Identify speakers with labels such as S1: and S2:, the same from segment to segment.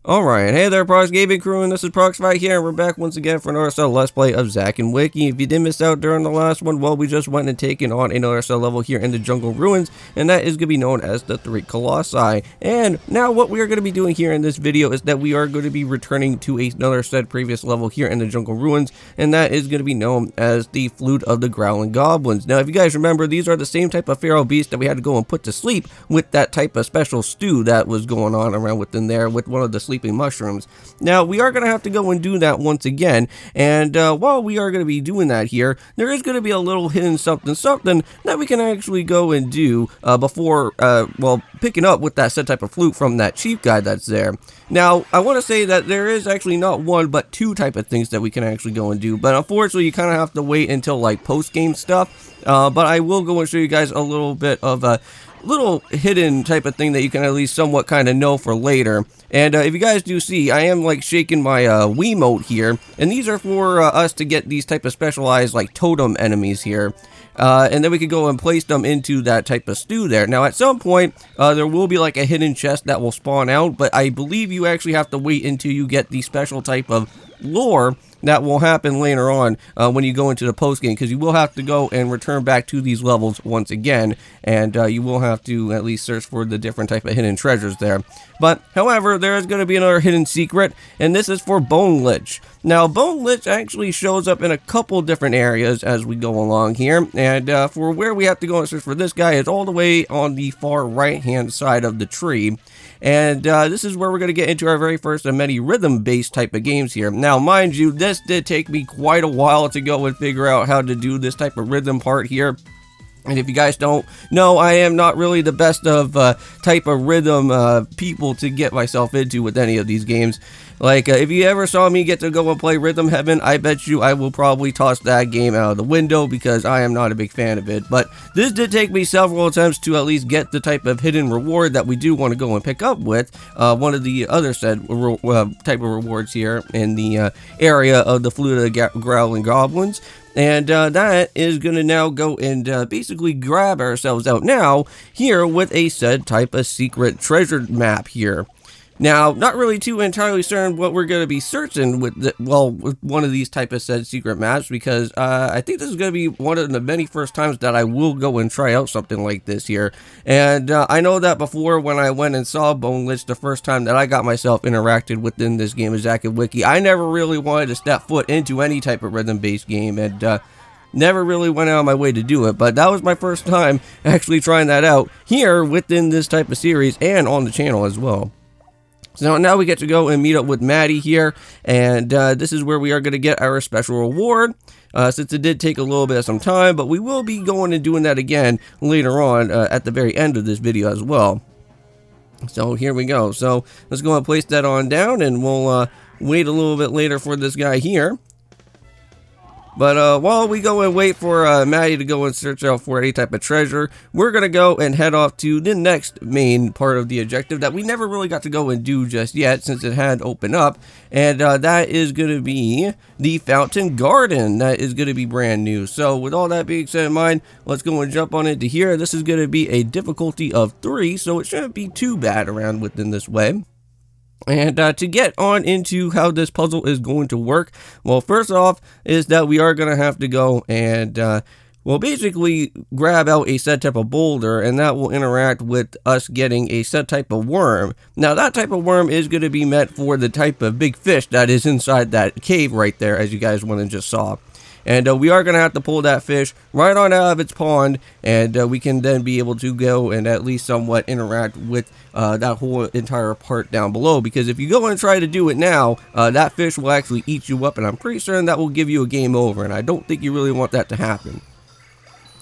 S1: Alright, hey there Prox Gaming Crew, and this is Proxify here, and we're back once again for another set of Let's Play of Zack and Wiki. If you did miss out during the last one, well, we just went and taken on another set level here in the Jungle Ruins, and that is going to be known as the 3 Colossi. And now what we are going to be doing here in this video is that we are going to be returning to another said previous level here in the Jungle Ruins, and that is going to be known as the Flute of the Growling Goblins. Now, if you guys remember, these are the same type of feral beast that we had to go and put to sleep with that type of special stew that was going on around within there with one of the sleeping mushrooms. Now, we are going to have to go and do that once again, and while we are going to be doing that here, there is going to be a little hidden something that we can actually go and do before, well, picking up with that set type of flute from that chief guy that's there. Now, I want to say that there is actually not one, but 2 type of things that we can actually go and do, but unfortunately, you kind of have to wait until, like, post-game stuff, but I will go and show you guys a little bit of a little hidden type of thing that you can at least somewhat kind of know for later. And if you guys do see, I am like shaking my Wiimote here, and these are for us to get these type of specialized like totem enemies here. And then we could go and place them into that type of stew there. Now at some point, there will be like a hidden chest that will spawn out, but I believe you actually have to wait until you get the special type of lore that will happen later on when you go into the post game, because you will have to go and return back to these levels once again, and you will have to at least search for the different type of hidden treasures there. But however, there is going to be another hidden secret, and this is for Bonelich. Now, Bonelich actually shows up in a couple different areas as we go along here, and for where we have to go and search for this guy is all the way on the far right-hand side of the tree. And this is where we're going to get into our very first of many rhythm-based type of games here. Now, mind you, this did take me quite a while to go and figure out how to do this type of rhythm part here. And if you guys don't know, I am not really the best of type of rhythm people to get myself into with any of these games. Like, if you ever saw me get to go and play Rhythm Heaven, I bet you I will probably toss that game out of the window because I am not a big fan of it. But this did take me several attempts to at least get the type of hidden reward that we do want to go and pick up with. One of the other said type of rewards here in the area of the Flute of the Growling Goblins. And that is going to now go and basically grab ourselves out now here with a said type of secret treasure map here. Now, not really too entirely certain what we're going to be searching with, with one of these type of said secret maps, because I think this is going to be one of the many first times that I will go and try out something like this here. And I know that before when I went and saw Bonelich the first time that I got myself interacted within this game of Zack and Wiki, I never really wanted to step foot into any type of rhythm-based game, and never really went out of my way to do it, but that was my first time actually trying that out here within this type of series and on the channel as well. So now we get to go and meet up with Maddie here, and this is where we are going to get our special reward, since it did take a little bit of some time, but we will be going and doing that again later on at the very end of this video as well. So here we go. So let's go and place that on down, and we'll wait a little bit later for this guy here. But while we go and wait for Maddie to go and search out for any type of treasure, we're going to go and head off to the next main part of the objective that we never really got to go and do just yet since it had opened up. And that is going to be the Fountain Garden. That is going to be brand new. So with all that being said in mind, let's go and jump on into here. This is going to be a difficulty of 3, so it shouldn't be too bad around within this way. And to get on into how this puzzle is going to work, well, first off is that we are going to have to go and, well, basically grab out a set type of boulder, and that will interact with us getting a set type of worm. Now, that type of worm is going to be meant for the type of big fish that is inside that cave right there, as you guys went and just saw. And we are going to have to pull that fish right on out of its pond, and we can then be able to go and at least somewhat interact with that whole entire part down below. Because if you go and try to do it now, that fish will actually eat you up, and I'm pretty certain that will give you a game over, and I don't think you really want that to happen.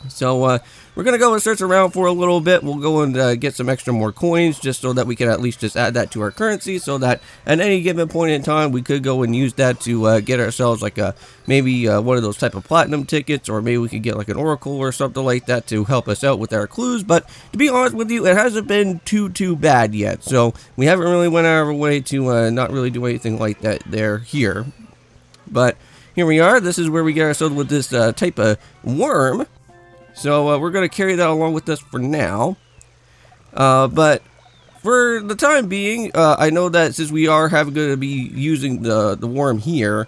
S1: So we're going to go and search around for a little bit. We'll go and get some extra more coins just so that we can at least just add that to our currency, so that at any given point in time we could go and use that to get ourselves like maybe one of those type of platinum tickets, or maybe we could get like an oracle or something like that to help us out with our clues. But to be honest with you, it hasn't been too bad yet, so we haven't really went out of our way to not really do anything like that here. But here we are. This is where we get ourselves with this type of worm. So we're going to carry that along with us for now. But for the time being, I know that since we are going to be using the worm here,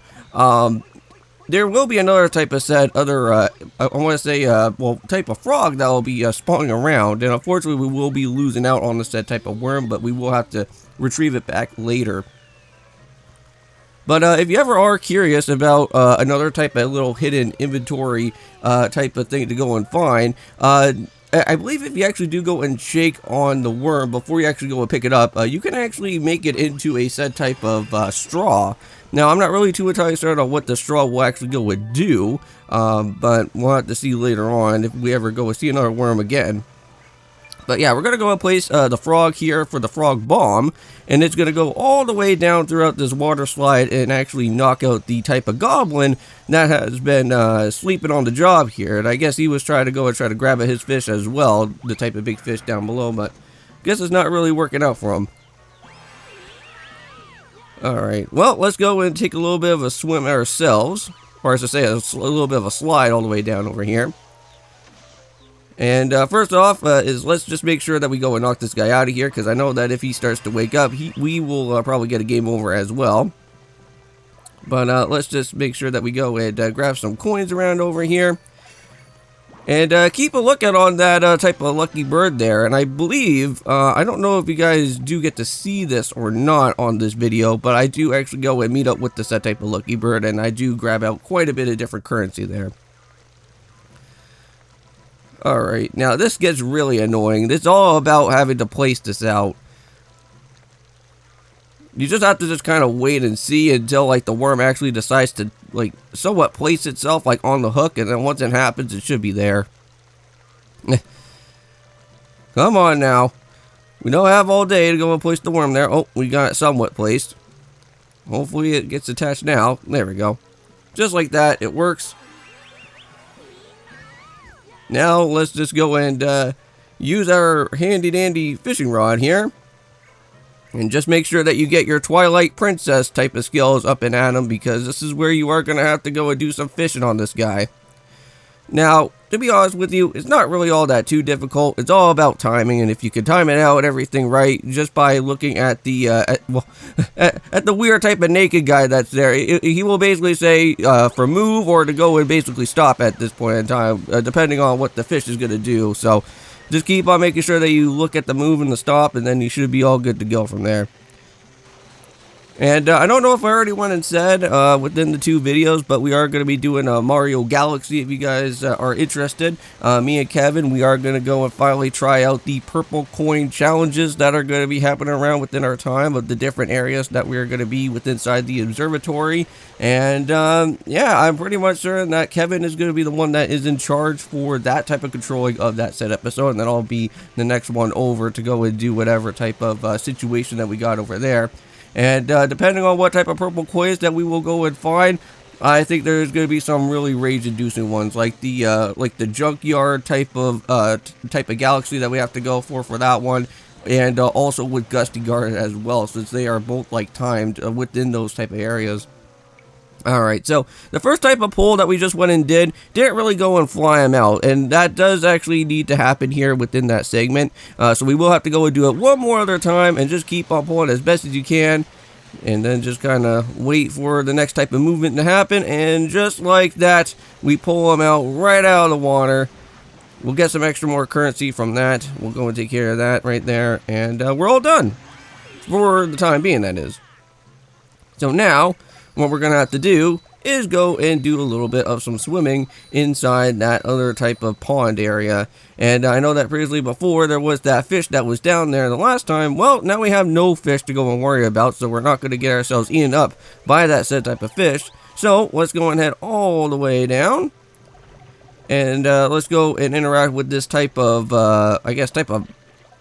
S1: there will be another type of set, I want to say, well, type of frog that will be spawning around, and unfortunately we will be losing out on the said type of worm, but we will have to retrieve it back later. But if you ever are curious about another type of little hidden inventory type of thing to go and find, I believe if you actually do go and shake on the worm before you actually go and pick it up, you can actually make it into a said type of straw. Now, I'm not really too entirely certain on what the straw will actually go and do, but we'll have to see later on if we ever go and see another worm again. But yeah, we're going to go and place the frog here for the frog bomb, and it's going to go all the way down throughout this water slide and actually knock out the type of goblin that has been sleeping on the job here. And I guess he was trying to go and try to grab at his fish as well, the type of big fish down below, but I guess it's not really working out for him. Alright, well, let's go and take a little bit of a swim ourselves, or as I say, a little bit of a slide all the way down over here. And first off, let's just make sure that we go and knock this guy out of here, because I know that if he starts to wake up, we will probably get a game over as well. But let's just make sure that we go and grab some coins around over here. And keep a lookout on that type of lucky bird there. And I believe, I don't know if you guys do get to see this or not on this video, but I do actually go and meet up with this type of lucky bird, and I do grab out quite a bit of different currency there. Alright, now this gets really annoying. It's all about having to place this out. You just have to just kind of wait and see until, like, the worm actually decides to, like, somewhat place itself, like, on the hook, and then once it happens, it should be there. Come on now. We don't have all day to go and place the worm there. Oh, we got it somewhat placed. Hopefully it gets attached now. There we go. Just like that, it works. Now, let's just go and use our handy-dandy fishing rod here. And just make sure that you get your Twilight Princess type of skills up and at him, because this is where you are going to have to go and do some fishing on this guy. Now, to be honest with you, it's not really all that too difficult. It's all about timing, and if you can time it out, everything right, just by looking at the, at the weird type of naked guy that's there, he will basically say for move or to go and basically stop at this point in time, depending on what the fish is going to do. So, just keep on making sure that you look at the move and the stop, and then you should be all good to go from there. And I don't know if I already went and said within the two videos, but we are going to be doing a Mario Galaxy if you guys are interested. Me and Kevin, we are going to go and finally try out the purple coin challenges that are going to be happening around within our time of the different areas that we are going to be within inside the observatory. And yeah, I'm pretty much certain that Kevin is going to be the one that is in charge for that type of controlling of that said episode, and then I'll be the next one over to go and do whatever type of situation that we got over there. And depending on what type of purple coins that we will go and find, I think there's going to be some really rage-inducing ones, like the junkyard type of galaxy that we have to go for that one, and also with Gusty Guard as well, since they are both like timed within those type of areas. Alright, so the first type of pull that we just went and didn't really go and fly them out, and that does actually need to happen here within that segment, so we will have to go and do it one more other time, and just keep on pulling as best as you can, and then just kind of wait for the next type of movement to happen, and just like that, we pull them out right out of the water. We'll get some extra more currency from that. We'll go and take care of that right there, and we're all done, for the time being, that is. So now, what we're going to have to do is go and do a little bit of some swimming inside that other type of pond area. And I know that previously before there was that fish that was down there the last time. Well, now we have no fish to go and worry about, so we're not going to get ourselves eaten up by that said type of fish. So let's go and head all the way down. And let's go and interact with this type of, I guess, type of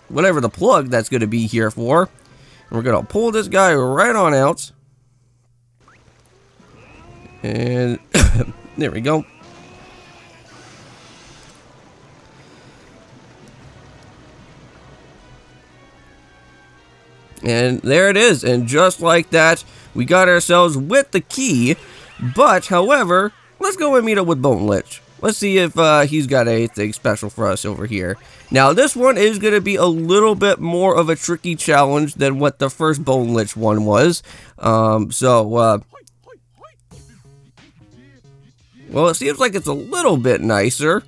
S1: whatever the plug that's going to be here for. And we're going to pull this guy right on out. And there we go. And there it is. And just like that, we got ourselves with the key. But, however, let's go and meet up with Bonelich. Let's see if he's got anything special for us over here. Now, this one is going to be a little bit more of a tricky challenge than what the first Bonelich one was. Well, it seems like it's a little bit nicer.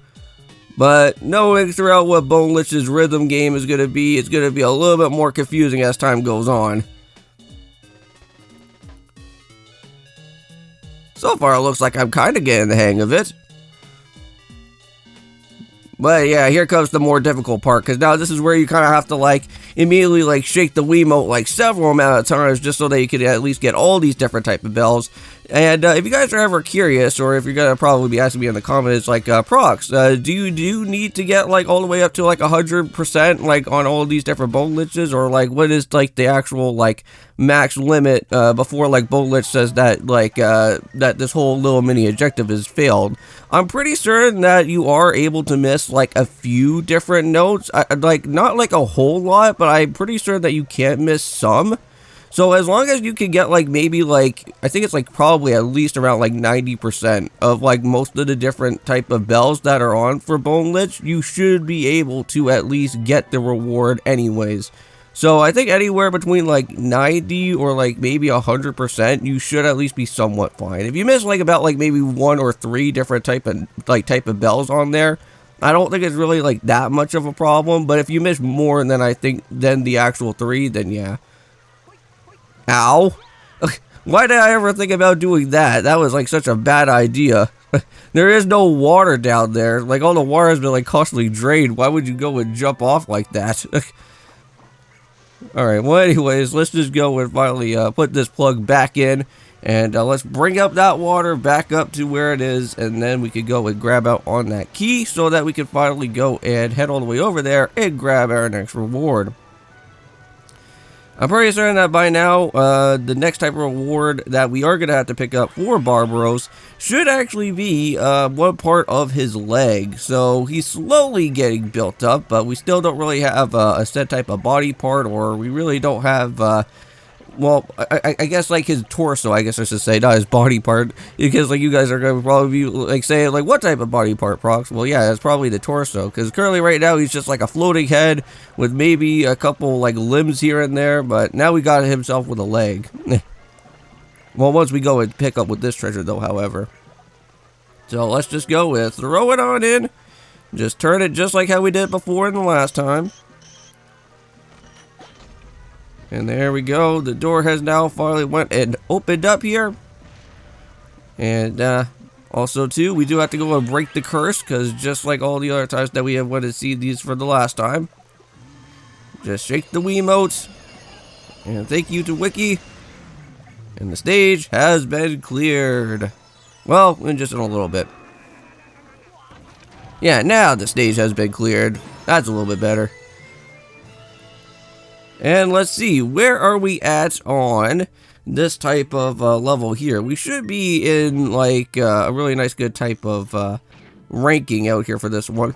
S1: But knowing throughout what Bonelich's rhythm game is going to be, it's going to be a little bit more confusing as time goes on. So far, it looks like I'm kind of getting the hang of it. But yeah, here comes the more difficult part, because now this is where you kind of have to like immediately like shake the Wiimote like several amount of times just so that you could at least get all these different type of bells. And if you guys are ever curious, or if you're gonna probably be asking me in the comments, like Prox, do you need to get like all the way up to like 100% like on all these different Boneliches, or like what is like the actual like max limit before like Bonelich says that like that this whole little mini objective has failed? I'm pretty certain that you are able to miss like a few different notes, like not like a whole lot, but I'm pretty sure that you can't miss some. So as long as you can get like maybe like, I think it's like probably at least around like 90% of like most of the different type of bells that are on for Bonelich, you should be able to at least get the reward anyways. So I think anywhere between like 90 or like maybe 100%, you should at least be somewhat fine. If you miss like about like maybe 1 or 3 different type of bells on there, I don't think it's really like that much of a problem. But if you miss more than than the actual 3, then yeah. Ow. Why did I ever think about doing that? That was like such a bad idea. There is no water down there. Like all the water has been like constantly drained. Why would you go and jump off like that? Alright, well anyways, let's just go and finally put this plug back in. And let's bring up that water back up to where it is. And then we could go and grab out on that key so that we can finally go and head all the way over there and grab our next reward. I'm pretty certain that by now, the next type of reward that we are going to have to pick up for Barbaros should actually be one part of his leg. So he's slowly getting built up, but we still don't really have a set type of body part, or we really don't have, well, I guess like his torso, I guess I should say, not his body part, because like you guys are going to probably be like saying like, what type of body part, Prox? Well, yeah, it's probably the torso, because currently right now he's just like a floating head with maybe a couple like limbs here and there, but now we got himself with a leg. Well, once we go and pick up with this treasure though, however. So let's just go with throw it on in, just turn it just like how we did before in the last time. And there we go. The door has now finally went and opened up here. And also too, we do have to go and break the curse, because just like all the other times that we have went to see these for the last time, just shake the Wiimote. And thank you to Wiki. And the stage has been cleared. Well, just in a little bit. Yeah, now the stage has been cleared. That's a little bit better. And let's see, where are we at on this type of level here? We should be in like a really nice good type of ranking out here for this one.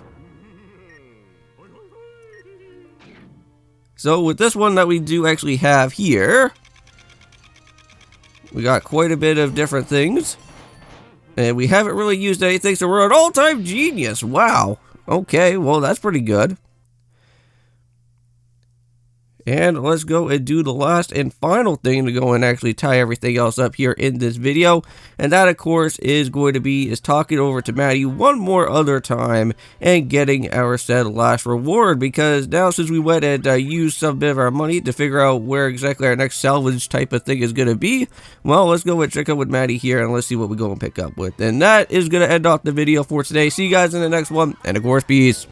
S1: So with this one that we do actually have here, we got quite a bit of different things. And we haven't really used anything, so we're an all-time genius. Wow. Okay, well that's pretty good. And let's go and do the last and final thing to go and actually tie everything else up here in this video. And that, of course, is going to be talking over to Maddie one more other time and getting our said last reward. Because now, since we went and used some bit of our money to figure out where exactly our next salvage type of thing is going to be, well, let's go and check out with Maddie here and let's see what we go and pick up with. And that is going to end off the video for today. See you guys in the next one. And, of course, peace.